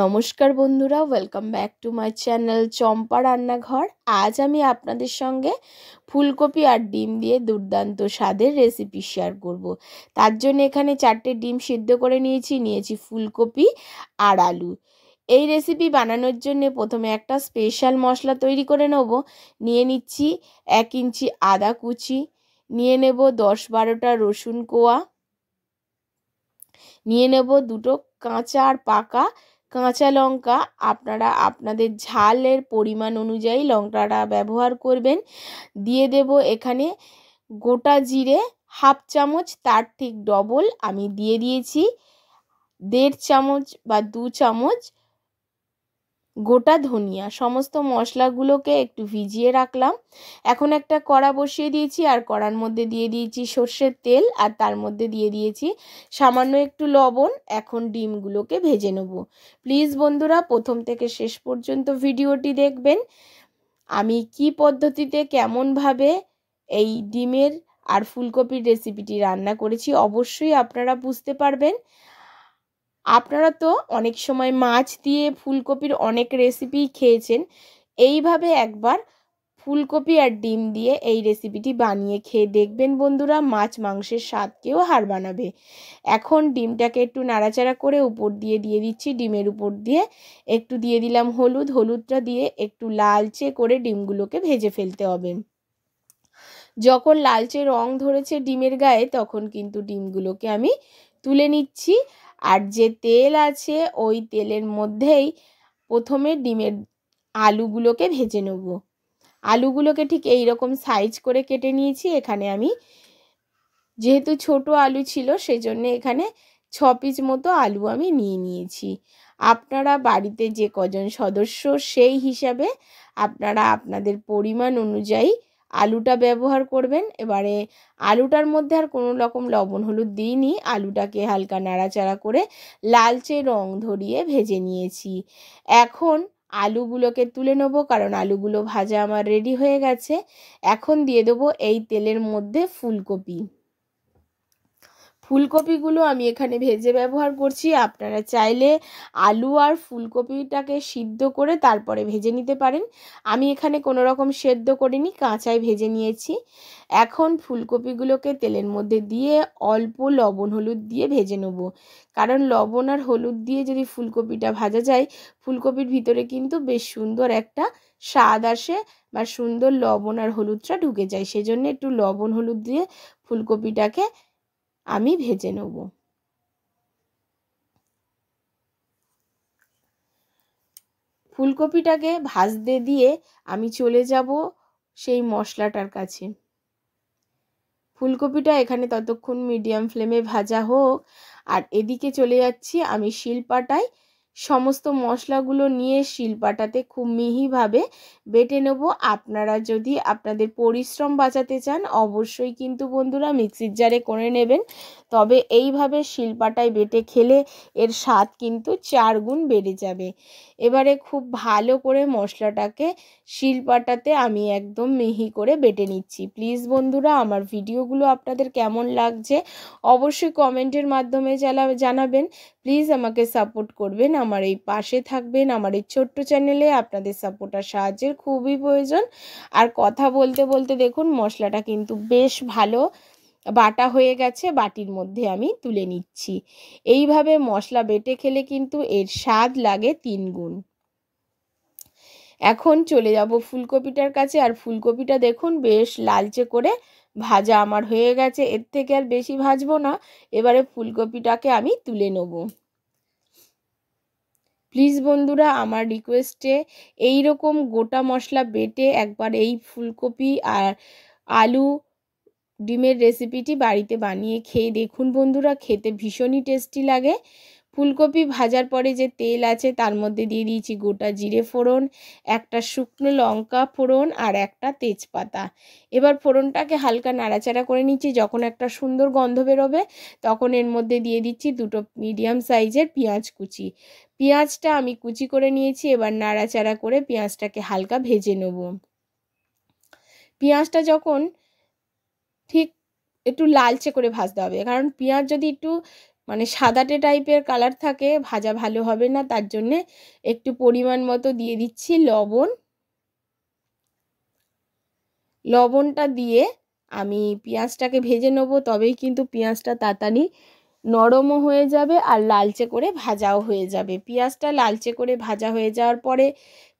নমস্কার বন্ধুরা, welcome back to my channel Champa রান্নাঘর। আজ আমি আপনাদের সঙ্গে ফুলকপি আর ডিম দিয়ে দুর্দান্ত স্বাদের রেসিপি শেয়ার করব। তার জন্য এখানে 4টে ডিম সিদ্ধ করে নিয়েছি ফুলকপি আর আলু। এই রেসিপি বানানোর জন্য প্রথমে একটা স্পেশাল মশলা তৈরি করে নেব। নিয়ে নিচ্ছি 1 ইঞ্চি আদা কুচি, নিয়ে নেব 10-12টা রসুন কোয়া, নিয়ে নেব 2টো কাঁচা আর পাকা কাঁচা লঙ্কা। আপনারা আপনাদের ঝালের পরিমাণ অনুযায়ী লঙ্কাটা ব্যবহার করবেন। দিয়ে দেব এখানে গোটা জিরে হাফ চামচ, তার ঠিক ডবল আমি দিয়ে দিয়েছি 1.5 চামচ বা 2 চামচ গোটা ধনিয়া। সমস্ত মশলাগুলোকে একটু ভিজিয়ে রাখলাম। এখন একটা কড়া বসিয়ে দিয়েছি আর কড়ার মধ্যে দিয়ে দিয়েছি সর্ষের তেল আর তার মধ্যে দিয়ে দিয়েছি সামান্য একটু লবণ। এখন ডিমগুলোকে ভেজে নেব। প্লিজ বন্ধুরা প্রথম থেকে শেষ পর্যন্ত ভিডিওটি দেখবেন। আমি কি পদ্ধতিতে কেমনভাবে এই ডিমের আর ফুলকপির রেসিপিটি রান্না করেছি অবশ্যই আপনারা বুঝতে পারবেন। আপনারা তো অনেক সময় মাছ দিয়ে ফুলকপির অনেক রেসিপি খেয়েছেন। এইভাবে একবার ফুলকপি আর ডিম দিয়ে এই রেসিপিটি বানিয়ে খেয়ে দেখবেন বন্ধুরা, মাছ মাংসের স্বাদকেও হার বানাবে। এখন ডিমটাকে একটু নাড়াচাড়া করে উপর দিয়ে দিচ্ছি, ডিমের উপর দিয়ে একটু দিয়ে দিলাম হলুদ। হলুদটা দিয়ে একটু লালচে করে ডিমগুলোকে ভেজে ফেলতে হবে। যখন লালচে রং ধরেছে ডিমের গায়ে তখন কিন্তু ডিমগুলোকে আমি তুলে নিচ্ছি। আর যে তেল আছে ওই তেলের মধ্যেই প্রথমে ডিমের আলুগুলোকে ভেজে নেব। আলুগুলোকে ঠিক এই রকম সাইজ করে কেটে নিয়েছি। এখানে আমি যেহেতু ছোট আলু ছিল সেজন্য এখানে 6 পিস মতো আলু আমি নিয়েছি। আপনারা বাড়িতে যে কজন সদস্য সেই হিসাবে আপনারা আপনাদের পরিমাণ অনুযায়ী আলুটা ব্যবহার করবেন। এবারে আলুটার মধ্যে আর কোনো রকম লবণ হলুদ দিইনি। আলুটাকে হালকা নাড়াচাড়া করে লালচে রং ধরিয়ে ভেজে নিয়েছি। এখন আলুগুলোকে তুলে নেব, কারণ আলুগুলো ভাজা আমার রেডি হয়ে গেছে। এখন দিয়ে দেবো এই তেলের মধ্যে ফুলকপিগুলো আমি এখানে ভেজে ব্যবহার করছি। আপনারা চাইলে আলু আর ফুলকপিটাকে সিদ্ধ করে তারপরে ভেজে নিতে পারেন। আমি এখানে কোনো রকম সেদ্ধ করিনি, কাঁচাই ভেজে নিয়েছি। এখন ফুলকপিগুলোকে তেলের মধ্যে দিয়ে অল্প লবণ হলুদ দিয়ে ভেজে নেব, কারণ লবণ আর হলুদ দিয়ে যদি ফুলকপিটা ভাজা যায় ফুলকপির ভিতরে কিন্তু বেশ সুন্দর একটা স্বাদ আসে বা সুন্দর লবণ আর হলুদটা ঢুকে যায়। সেজন্য একটু লবণ হলুদ দিয়ে ফুলকপিটাকে আমি ভেজে নেব। ফুলকপিটাকে ভাজতে দিয়ে আমি চলে যাব সেই মশলাটার কাছে। ফুলকপিটা এখানে ততক্ষণ মিডিয়াম ফ্লেমে ভাজা হোক, আর এদিকে চলে যাচ্ছি আমি শিলপাটায় সমস্ত মশলাগুলো নিয়ে শিলপাটাতে খুব মিহিভাবে বেটে নেব। আপনারা যদি আপনাদের পরিশ্রম বাঁচাতে চান অবশ্যই কিন্তু বন্ধুরা মিক্সির জারে করে নেবেন, তবে এইভাবে শিলপাটায় বেটে খেলে এর স্বাদ কিন্তু 4 গুণ বেড়ে যাবে। এবারে খুব ভালো করে মশলাটাকে শিলপাটাতে আমি একদম মিহি করে বেটে নিচ্ছি। প্লিজ বন্ধুরা আমার ভিডিওগুলো আপনাদের কেমন লাগছে অবশ্যই কমেন্টের মাধ্যমে জানাবেন। প্লিজ আমাকে সাপোর্ট করবেন, আমার এই পাশে থাকবেন। আমার এই ছোট্ট চ্যানেলে আপনাদের সাপোর্ট আর সাহায্যের খুবই প্রয়োজন। আর কথা বলতে বলতে দেখুন মশলাটা কিন্তু বেশ ভালো বাটা হয়ে গেছে, বাটির মধ্যে আমি তুলে নিচ্ছি। এইভাবে মশলা বেটে খেলে কিন্তু এর স্বাদ লাগে 3 গুণ। এখন চলে যাব ফুলকপিটার কাছে। আর ফুলকপিটা দেখুন বেশ লালচে করে ভাজা আমার হয়ে গেছে, এর থেকে আর বেশি ভাজবো না। এবারে ফুলকপিটাকে আমি তুলে নেব। প্লিজ বন্ধুরা আমার রিকোয়েস্টে এই রকম গোটা মশলা বেটে একবার এই ফুলকপি আর আলু ডিমের রেসিপিটি বাড়িতে বানিয়ে খেয়ে দেখুন বন্ধুরা, খেতে ভীষণই টেস্টি লাগে। ফুলকপি ভাজার পরে যে তেল আছে তার মধ্যে দিয়ে দিয়েছি গোটা জিরে ফোড়ন, একটা শুকনো লঙ্কা ফোড়ন আর একটা তেজপাতা। এবার ফোড়নটাকে হালকা নাড়াচাড়া করে নিচ্ছি। যখন একটা সুন্দর গন্ধ বেরোবে তখন এর মধ্যে দিয়ে দিচ্ছি 2টো মিডিয়াম সাইজের পেঁয়াজ কুচি। পেঁয়াজটা আমি কুচি করে নিয়েছি। এবার নাড়াচাড়া করে পেঁয়াজটাকে হালকা ভেজে নেব। পেঁয়াজটা যখন ঠিক একটু লালচে করে ভাজতে হবে, কারণ পেঁয়াজ যদি একটু মানে সাদাটে টাইপের কালার থাকে, ভাজা ভালো হবে না, তার জন্যে একটু পরিমাণ মতো দিয়ে দিচ্ছি লবণ। লবণটা দিয়ে আমি পেঁয়াজটাকে ভেজে নেব, তবেই কিন্তু পেঁয়াজটা তাড়াতাড়ি নরমও হয়ে যাবে আর লালচে করে ভাজাও হয়ে যাবে। পেঁয়াজটা লালচে করে ভাজা হয়ে যাওয়ার পরে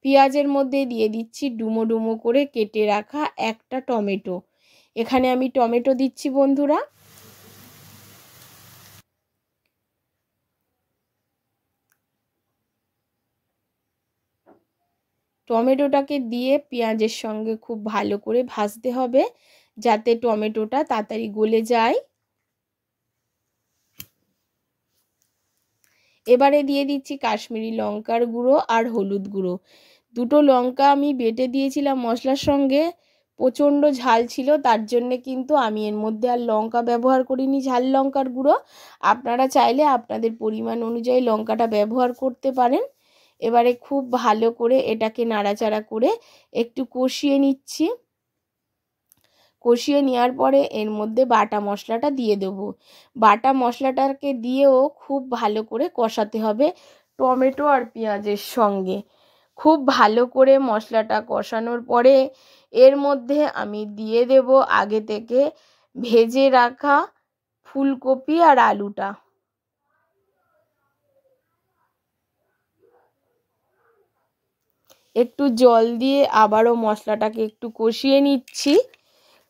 পেঁয়াজের মধ্যে দিয়ে দিচ্ছি ডুমো ডুমো করে কেটে রাখা একটা টমেটো। এখানে আমি টমেটো দিচ্ছি বন্ধুরা। টমেটোটাকে দিয়ে পেঁয়াজের সঙ্গে খুব ভালো করে ভাজতে হবে যাতে টমেটোটা তাড়াতাড়ি গলে যায়। এবারে দিয়ে দিচ্ছি কাশ্মীরি লঙ্কার গুঁড়ো আর হলুদ গুঁড়ো। দুটো লঙ্কা আমি বেটে দিয়েছিলাম মশলার সঙ্গে, প্রচণ্ড ঝাল ছিল, তার জন্যে কিন্তু আমি এর মধ্যে আর লঙ্কা ব্যবহার করিনি, ঝাল লঙ্কার গুঁড়ো। আপনারা চাইলে আপনাদের পরিমাণ অনুযায়ী লঙ্কাটা ব্যবহার করতে পারেন। এবারে খুব ভালো করে এটাকে নাড়াচাড়া করে একটু কষিয়ে নিচ্ছি। কষিয়ে নেওয়ার পরে এর মধ্যে বাটা মশলাটা দিয়ে দেবো। বাটা মশলাটাকে দিয়েও খুব ভালো করে কষাতে হবে টমেটো আর পেঁয়াজের সঙ্গে। খুব ভালো করে মশলাটা কষানোর পরে এর মধ্যে আমি দিয়ে দেব আগে থেকে ভেজে রাখা ফুলকপি আর আলুটা। একটু জল দিয়ে আবারও মশলাটাকে একটু কষিয়ে নিচ্ছি।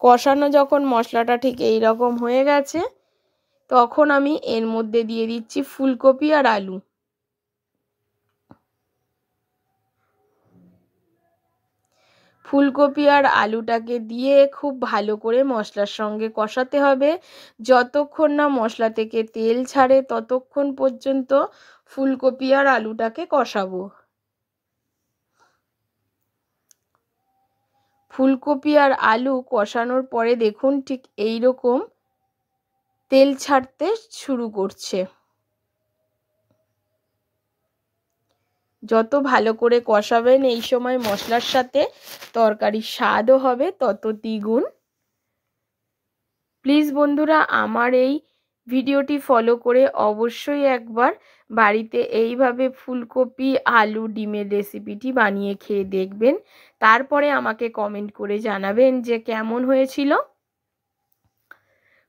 কষানো যখন মশলাটা ঠিক এই রকম হয়ে গেছে, তখন আমি এর মধ্যে দিয়ে দিচ্ছি ফুলকপি আর আলু। ফুলকপি আর আলুটাকে দিয়ে খুব ভালো করে মশলার সঙ্গে কষাতে হবে। যতক্ষণ না মশলা থেকে তেল ছাড়ে ততক্ষণ পর্যন্ত ফুলকপি আর আলুটাকে কষাবো। ফুলকপি আর আলু কষানোর পরে দেখুন ঠিক এই রকম তেল ছাড়তে শুরু করছে। যত ভালো করে কষাবেন এই সময় মশলার সাথে তরকারির স্বাদও হবে তত দ্বিগুণ। প্লিজ বন্ধুরা আমার এই ভিডিওটি ফলো করে অবশ্যই একবার বাড়িতে এইভাবে ফুলকপি আলু ডিমের রেসিপিটি বানিয়ে খেয়ে দেখবেন। তারপরে আমাকে কমেন্ট করে জানাবেন যে কেমন হয়েছিল।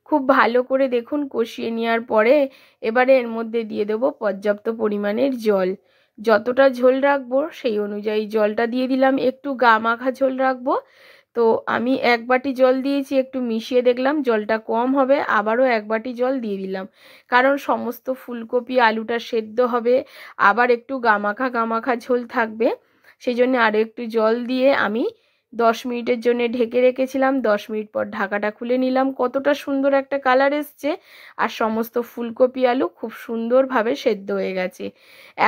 খুব ভালো করে দেখুন কষিয়ে নেওয়ার পরে এবারে এর মধ্যে দিয়ে দেবো পর্যাপ্ত পরিমাণের জল। যতটা ঝোল রাখবো সেই অনুযায়ী জলটা দিয়ে দিলাম। একটু গা মাখা ঝোল রাখবো, তো আমি 1 বাটি জল দিয়েছি, একটু মিশিয়ে দেখলাম জলটা কম হবে, আবারও 1 বাটি জল দিয়ে দিলাম। কারণ সমস্ত ফুলকপি আলুটা সেদ্ধ হবে, আবার একটু গা মাখা ঝোল থাকবে, সেই জন্য আরও একটু জল দিয়ে আমি 10 মিনিটের জন্য ঢেকে রেখেছিলাম। 10 মিনিট পর ঢাকাটা খুলে নিলাম। কতটা সুন্দর একটা কালার এসছে আর সমস্ত ফুলকপি আলু খুব সুন্দরভাবে সেদ্ধ হয়ে গেছে।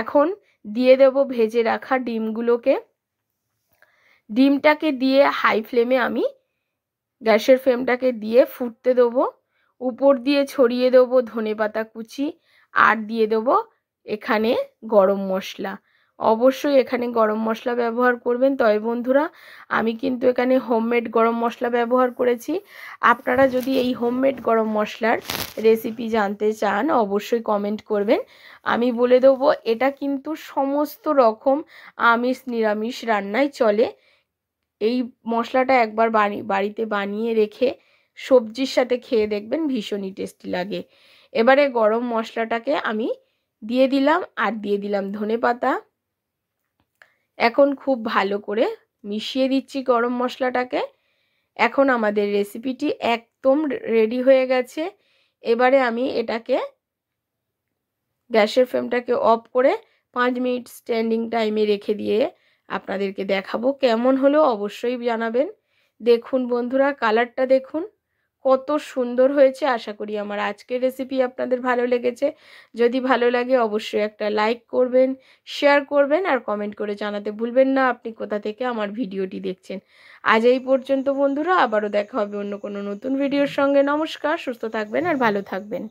এখন দিয়ে দেব ভেজে রাখা ডিমগুলোকে। ডিমটাকে দিয়ে হাই ফ্লেমে আমি গ্যাসের ফ্লেমটাকে দিয়ে ফুটতে দেবো। উপর দিয়ে ছড়িয়ে দেবো ধনেপাতা কুচি আর দিয়ে দেবো এখানে গরম মশলা। অবশ্যই এখানে গরম মশলা ব্যবহার করবেন। তবে বন্ধুরা আমি কিন্তু এখানে হোমমেড গরম মশলা ব্যবহার করেছি। আপনারা যদি এই হোমমেড গরম মশলার রেসিপি জানতে চান অবশ্যই কমেন্ট করবেন, আমি বলে দেবো। এটা কিন্তু সমস্ত রকম আমিষ নিরামিষ রান্নায় চলে। এই মশলাটা একবার বাড়িতে বানিয়ে রেখে সবজির সাথে খেয়ে দেখবেন, ভীষণই টেস্টি লাগে। এবারে গরম মশলাটাকে আমি দিয়ে দিলাম আর দিয়ে দিলাম ধনেপাতা। এখন খুব ভালো করে মিশিয়ে দিচ্ছি গরম মশলাটাকে। এখন আমাদের রেসিপিটি একদম রেডি হয়ে গেছে। এবারে আমি এটাকে গ্যাসের ফ্লেমটাকে অফ করে 5 মিনিট স্ট্যান্ডিং টাইমে রেখে দিয়ে আপনাদেরকে দেখাবো কেমন হলো। অবশ্যই জানাবেন। দেখুন বন্ধুরা কালারটা দেখুন কত সুন্দর হয়েছে। আশা করি আমার আজকের রেসিপি আপনাদের ভালো লেগেছে। যদি ভালো লাগে অবশ্যই একটা লাইক করবেন, শেয়ার করবেন আর কমেন্ট করে জানাতে ভুলবেন না আপনি কোথা থেকে আমার ভিডিওটি দেখছেন। আজ এই পর্যন্ত বন্ধুরা, আবারও দেখা হবে অন্য কোনো নতুন ভিডিওর সঙ্গে। নমস্কার, সুস্থ থাকবেন আর ভালো থাকবেন।